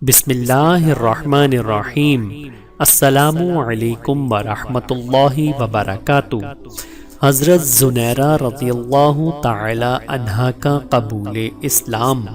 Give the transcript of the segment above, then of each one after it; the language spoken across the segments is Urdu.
بسم اللہ الرحمن الرحیم۔ السلام علیکم ورحمۃ اللہ وبرکاتہ۔ حضرت زنیرہ رضی اللہ تعالی عنہا کا قبول اسلام۔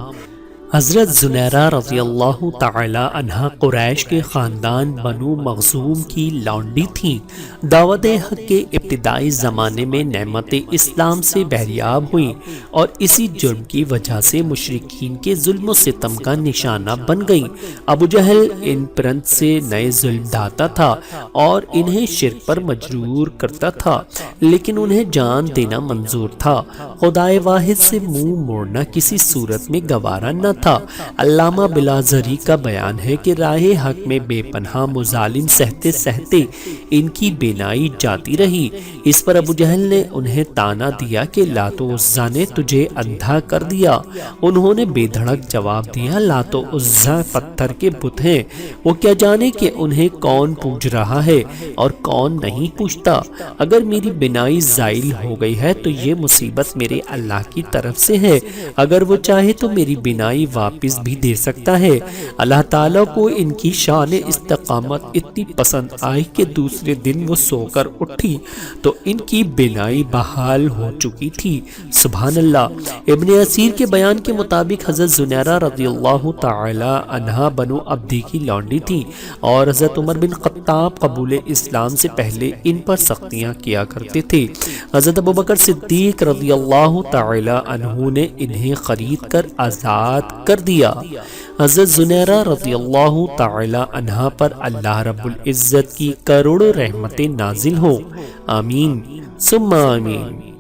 حضرت زنیرہ رضی اللہ تعالی عنہا قریش کے خاندان بنو مخزوم کی لونڈی تھیں۔ دعوت حق کے ابتدائی زمانے میں نعمت اسلام سے بہریاب ہوئیں اور اسی جرم کی وجہ سے مشرکین کے ظلم و ستم کا نشانہ بن گئیں۔ ابو جہل ان پرنت سے نئے ظلم ڈھاتا تھا اور انہیں شرک پر مجبور کرتا تھا، لیکن انہیں جان دینا منظور تھا۔ خدائے واحد سے منہ موڑنا کسی صورت میں گوارا نہ تھا۔ علامہ بلازری کا بیان ہے کہ راہ حق میں بے پناہ مظالم سہتے سہتے ان کی بینائی جاتی رہی۔ اس پر ابو جہل نے انہیں تانا دیا کہ لات و عزیٰ نے تجھے اندھا کر دیا۔ انہوں نے بے دھڑک جواب دیا، لات و عزیٰ پتھر کے بت ہیں، وہ کیا جانے کہ انہیں کون پوج رہا ہے اور کون نہیں پوچھتا۔ اگر میری بینائی زائل ہو گئی ہے تو یہ مصیبت میرے اللہ کی طرف سے ہے، اگر وہ چاہے تو میری بینائی واپس بھی دے سکتا ہے۔ اللہ تعالیٰ کو ان کی شان استقامت اتنی پسند آئی کہ دوسرے دن وہ سو کر اٹھی تو ان کی بینائی بحال ہو چکی تھی۔ سبحان اللہ۔ ابن اسیر کے بیان کے مطابق حضرت زنیرہ رضی اللہ تعالی عنہا بنو عبدی کی لونڈی تھی اور حضرت عمر بن خطاب قبول اسلام سے پہلے ان پر سختیاں کیا کرتے تھے۔ حضرت ابوبکر صدیق رضی اللہ تعالی عنہ نے انہیں خرید کر آزاد کر دیا۔ حضرت زنیرہ رضی اللہ تعالی عنہا پر اللہ رب العزت کی کروڑوں رحمتیں نازل ہوں۔ آمین ثم آمین۔